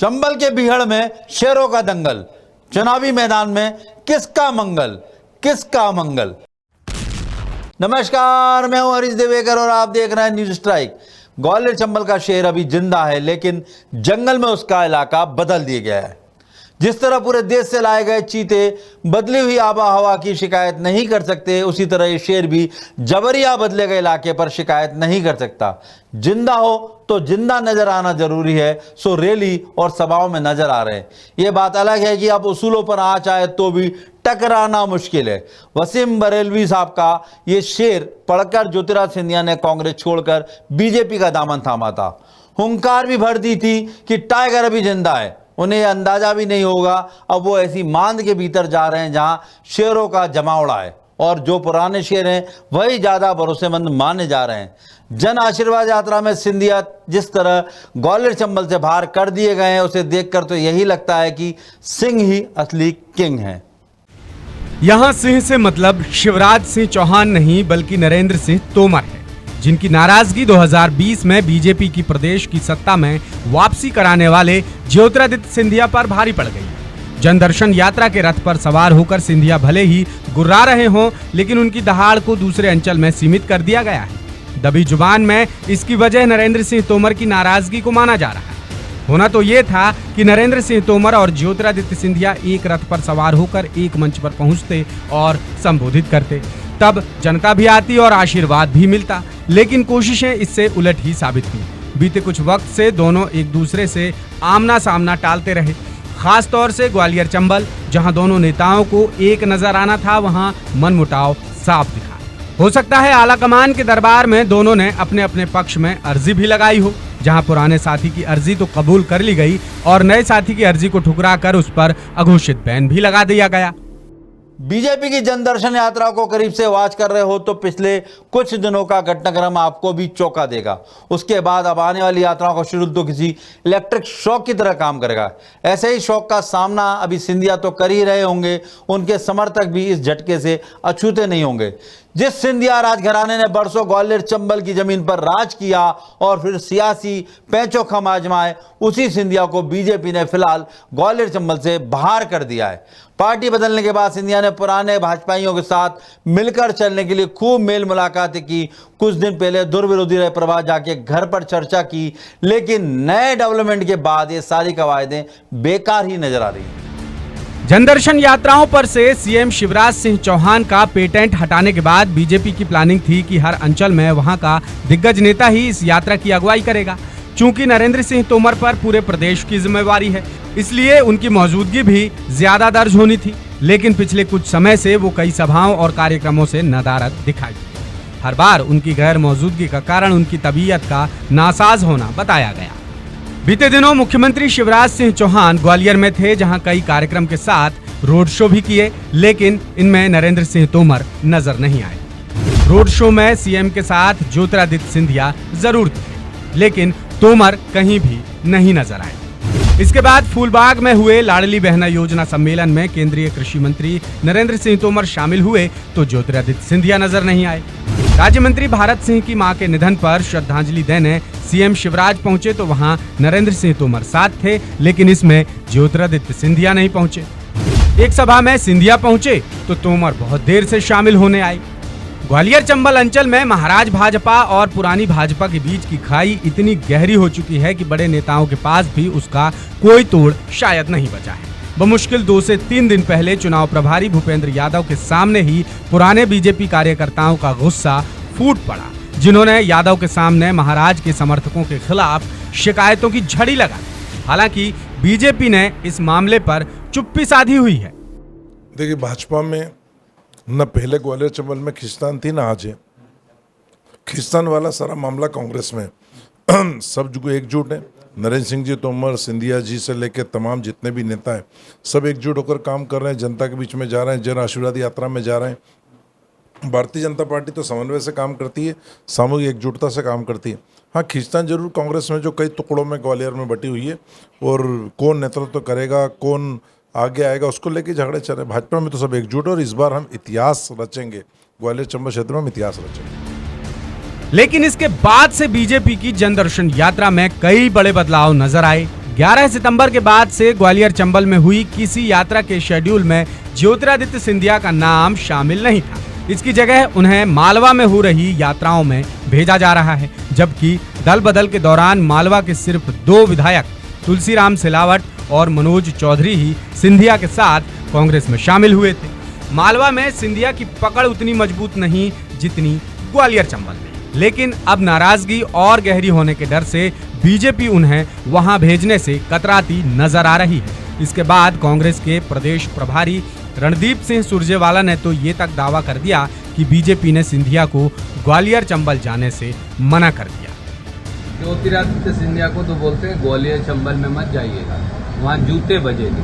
चंबल के बीहड़ में शेरों का दंगल, चुनावी मैदान में किसका मंगल, किसका मंगल। नमस्कार, मैं हूं हरीश देवेकर और आप देख रहे हैं न्यूज स्ट्राइक। ग्वालियर चंबल का शेर अभी जिंदा है, लेकिन जंगल में उसका इलाका बदल दिया गया है। जिस तरह पूरे देश से लाए गए चीते बदली हुई आबा हवा की शिकायत नहीं कर सकते, उसी तरह ये शेर भी जबरिया बदले गए इलाके पर शिकायत नहीं कर सकता। जिंदा हो तो जिंदा नजर आना जरूरी है, सो रैली और सभाओं में नजर आ रहे हैं। ये बात अलग है कि आप उसूलों पर आ चाहे तो भी टकराना मुश्किल है। वसीम बरेलवी साहब का ये शेर पढ़कर ज्योतिराज सिंधिया ने कांग्रेस छोड़कर बीजेपी का दामन थामा था। हुंकार भी भर दी थी कि टाइगर अभी जिंदा है। उन्हें यह अंदाजा भी नहीं होगा अब वो ऐसी मांद के भीतर जा रहे हैं जहां शेरों का जमावड़ा है, और जो पुराने शेर हैं वही ज्यादा भरोसेमंद माने जा रहे हैं। जन आशीर्वाद यात्रा में सिंधिया जिस तरह ग्वालियर चंबल से बाहर कर दिए गए हैं, उसे देखकर तो यही लगता है कि सिंह ही असली किंग है। यहाँ सिंह से मतलब शिवराज सिंह चौहान नहीं बल्कि नरेंद्र सिंह तोमर है, जिनकी नाराजगी 2020 में बीजेपी की प्रदेश की सत्ता में वापसी कराने वाले ज्योतिरादित्य सिंधिया पर भारी पड़ गई। जनदर्शन यात्रा के रथ पर सवार होकर सिंधिया भले ही गुर्रा रहे हों, लेकिन उनकी दहाड़ को दूसरे अंचल में सीमित कर दिया गया है। दबी जुबान में इसकी वजह नरेंद्र सिंह तोमर की नाराजगी को माना जा रहा है। होना तो ये था कि नरेंद्र सिंह तोमर और ज्योतिरादित्य सिंधिया एक रथ पर सवार होकर एक मंच पर पहुंचते और संबोधित करते, तब जनता भी आती और आशीर्वाद भी मिलता। लेकिन कोशिशें इससे उलट ही साबित हुई। बीते कुछ वक्त से दोनों एक दूसरे से आमना सामना टालते रहे। खास तौर से ग्वालियर चंबल, जहां दोनों नेताओं को एक नजर आना था, वहां मनमुटाव साफ दिखा। हो सकता है आला कमान के दरबार में दोनों ने अपने अपने पक्ष में अर्जी भी लगाई हो, जहां पुराने साथी की अर्जी तो कबूल कर ली गई और नए साथी की अर्जी को ठुकरा कर उस पर अघोषित बैन भी लगा दिया गया। बीजेपी की जनदर्शन यात्रा को करीब से वॉच कर रहे हो तो पिछले कुछ दिनों का घटनाक्रम आपको भी चौंका देगा। उसके बाद अब आने वाली यात्राओं का शेड्यूल तो किसी इलेक्ट्रिक शॉक की तरह काम करेगा। ऐसे ही शॉक का सामना अभी सिंधिया तो कर ही रहे होंगे, उनके समर्थक भी इस झटके से अछूते नहीं होंगे। जिस सिंधिया राजघराने ने बरसों ग्वालियर चंबल की जमीन पर राज किया और फिर सियासी पैंचोखम आजमाए, उसी सिंधिया को बीजेपी ने फिलहाल ग्वालियर चंबल से बाहर कर दिया है। पार्टी बदलने के बाद सिंधिया ने पुराने भाजपाइयों के साथ मिलकर चलने के लिए खूब मेल मुलाकातें की। कुछ दिन पहले दुर्विरोधी रहे प्रभात जाके घर पर चर्चा की, लेकिन नए डेवलपमेंट के बाद ये सारी कवायदें बेकार ही नजर आ रही हैं। जनदर्शन यात्राओं पर से सीएम शिवराज सिंह चौहान का पेटेंट हटाने के बाद बीजेपी की प्लानिंग थी कि हर अंचल में वहां का दिग्गज नेता ही इस यात्रा की अगुवाई करेगा। चूंकि नरेंद्र सिंह तोमर पर पूरे प्रदेश की जिम्मेवारी है, इसलिए उनकी मौजूदगी भी ज्यादा दर्ज होनी थी। लेकिन पिछले कुछ समय से वो कई सभाओं और कार्यक्रमों से नदारद दिखाई। हर बार उनकी गैर मौजूदगी का कारण उनकी तबीयत का नासाज होना बताया गया। बीते दिनों मुख्यमंत्री शिवराज सिंह चौहान ग्वालियर में थे, जहां कई कार्यक्रम के साथ रोड शो भी किए, लेकिन इनमें नरेंद्र सिंह तोमर नजर नहीं आए। रोड शो में सीएम के साथ ज्योतिरादित्य सिंधिया जरूर थे, लेकिन तोमर कहीं भी नहीं नजर आए। इसके बाद फूलबाग में हुए लाडली बहना योजना सम्मेलन में केंद्रीय कृषि मंत्री नरेंद्र सिंह तोमर शामिल हुए तो ज्योतिरादित्य सिंधिया नजर नहीं आए। राज्य मंत्री भारत सिंह की मां के निधन पर श्रद्धांजलि देने सीएम शिवराज पहुंचे तो वहां नरेंद्र सिंह तोमर साथ थे, लेकिन इसमें ज्योतिरादित्य सिंधिया नहीं पहुंचे। एक सभा में सिंधिया पहुंचे तो तोमर बहुत देर से शामिल होने आए। ग्वालियर चंबल अंचल में महाराज भाजपा और पुरानी भाजपा के बीच की खाई इतनी गहरी हो चुकी है कि बड़े नेताओं के पास भी उसका कोई तोड़ शायद नहीं बचा है। बमुश्किल 2 से 3 दिन पहले चुनाव प्रभारी भूपेंद्र यादव के सामने ही पुराने बीजेपी कार्यकर्ताओं का गुस्सा फूट पड़ा, जिन्होंने यादव के सामने महाराज के समर्थकों के खिलाफ शिकायतों की झड़ी लगाई। हालांकि बीजेपी ने इस मामले पर चुप्पी साधी हुई है। देखिए, भाजपा में न पहले ग्वालियर चंबल में खिंचतान थी, ना आज है। खिंचतान वाला सारा मामला कांग्रेस में सब जो एकजुट है। नरेंद्र सिंह जी तोमर, सिंधिया जी से लेकर तमाम जितने भी नेता हैं, सब एकजुट होकर काम कर रहे हैं, जनता के बीच में जा रहे हैं, जन आशीर्वाद यात्रा में जा रहे हैं। भारतीय जनता पार्टी तो समन्वय से काम करती है, सामूहिक एकजुटता से काम करती है। हाँ, खिंचतान जरूर कांग्रेस में जो कई टुकड़ों में ग्वालियर में बटी हुई है, और कौन नेतृत्व करेगा, कौन आगे आएगा, उसको लेके झगड़े चल रहे। भाजपा में तो सब एकजुट है और इस बार हम इतिहास रचेंगे, ग्वालियर चंबल क्षेत्र में हम इतिहास रचेंगे। लेकिन इसके बाद से बीजेपी की जनदर्शन यात्रा में कई बड़े बदलाव नजर आए। 11 सितंबर के बाद से ग्वालियर चंबल में हुई किसी यात्रा के शेड्यूल में ज्योतिरादित्य सिंधिया का नाम शामिल नहीं था। इसकी जगह उन्हें मालवा में हो रही यात्राओं में भेजा जा रहा है, जबकि दल बदल के दौरान मालवा के सिर्फ 2 विधायक तुलसीराम सिलावट और मनोज चौधरी ही सिंधिया के साथ कांग्रेस में शामिल हुए थे। मालवा में सिंधिया की पकड़ उतनी मजबूत नहीं जितनी ग्वालियर चंबल में, लेकिन अब नाराजगी और गहरी होने के डर से बीजेपी उन्हें वहां भेजने से कतराती नजर आ रही है। इसके बाद कांग्रेस के प्रदेश प्रभारी रणदीप सिंह सुरजेवाला ने तो ये तक दावा कर दिया कि बीजेपी ने सिंधिया को ग्वालियर चंबल जाने से मना कर दिया। ज्योतिरादित्य सिंधिया को तो बोलते हैं ग्वालियर चंबल में मत जाइएगा, वहाँ जूते बजेंगे।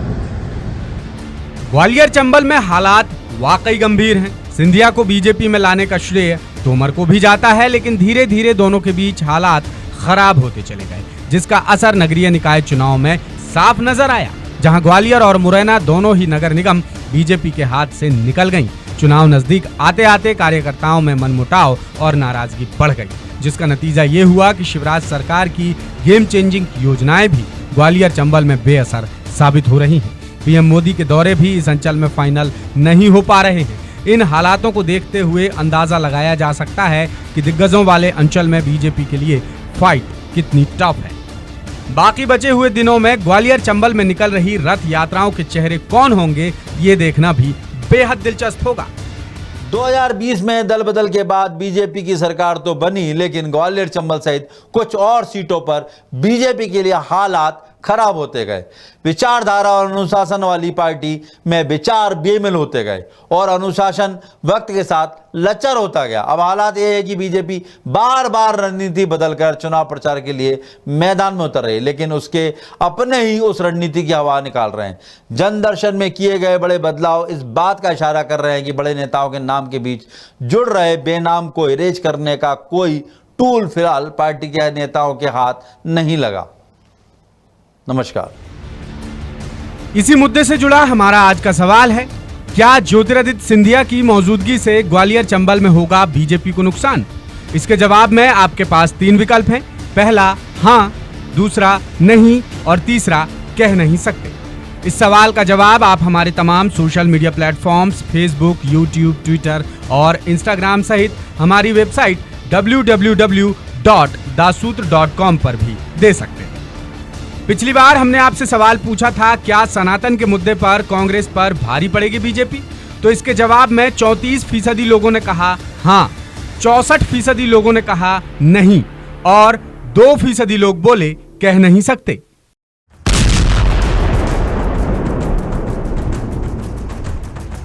ग्वालियर चंबल में हालात वाकई गंभीर हैं। सिंधिया को बीजेपी में लाने का श्रेय तोमर को भी जाता है, लेकिन धीरे धीरे दोनों के बीच हालात खराब होते चले गए, जिसका असर नगरीय निकाय चुनाव में साफ नजर आया, जहां ग्वालियर और मुरैना दोनों ही नगर निगम बीजेपी के हाथ से निकल गईं। चुनाव नजदीक आते आते कार्यकर्ताओं में मनमुटाव और नाराजगी बढ़ गई, जिसका नतीजा ये हुआ कि शिवराज सरकार की गेम चेंजिंग योजनाएं भी ग्वालियर चंबल में बेअसर साबित हो रही हैं। पीएम मोदी के दौरे भी इस अंचल में फाइनल नहीं हो पा रहे हैं। इन हालातों को देखते हुए अंदाजा लगाया जा सकता है कि दिग्गजों वाले अंचल में बीजेपी के लिए फाइट कितनी टफ है। बाकी बचे हुए दिनों में ग्वालियर चंबल में निकल रही रथ यात्राओं के चेहरे कौन होंगे, ये देखना भी बेहद दिलचस्प होगा। 2020 में दल बदल के बाद बीजेपी की सरकार तो बनी, लेकिन ग्वालियर चंबल सहित कुछ और सीटों पर बीजेपी के लिए हालात खराब होते गए। विचारधारा और अनुशासन वाली पार्टी में विचार बेमेल होते गए और अनुशासन वक्त के साथ लचर होता गया। अब हालात ये है कि बीजेपी बार बार रणनीति बदलकर चुनाव प्रचार के लिए मैदान में उतर रही, लेकिन उसके अपने ही उस रणनीति की हवा निकाल रहे हैं। जनदर्शन में किए गए बड़े बदलाव इस बात का इशारा कर रहे हैं कि बड़े नेताओं के नाम के बीच जुड़ रहे बेनाम को इरेज करने का कोई टूल फिलहाल पार्टी के नेताओं के हाथ नहीं लगा। नमस्कार। इसी मुद्दे से जुड़ा हमारा आज का सवाल है, क्या ज्योतिरादित्य सिंधिया की मौजूदगी से ग्वालियर चंबल में होगा बीजेपी को नुकसान? इसके जवाब में आपके पास 3 विकल्प हैं। पहला हां, दूसरा नहीं और तीसरा कह नहीं सकते। इस सवाल का जवाब आप हमारे तमाम social media platforms Facebook, YouTube, Twitter और इंस्टाग्राम सहित हमारी वेबसाइट www.daसूत्र.com पर भी दे सकते हैं। पिछली बार हमने आपसे सवाल पूछा था, क्या सनातन के मुद्दे पर कांग्रेस पर भारी पड़ेगी बीजेपी? तो इसके जवाब में 34% लोगों ने कहा हां, 64% लोगों ने कहा नहीं और 2% लोग बोले कह नहीं सकते।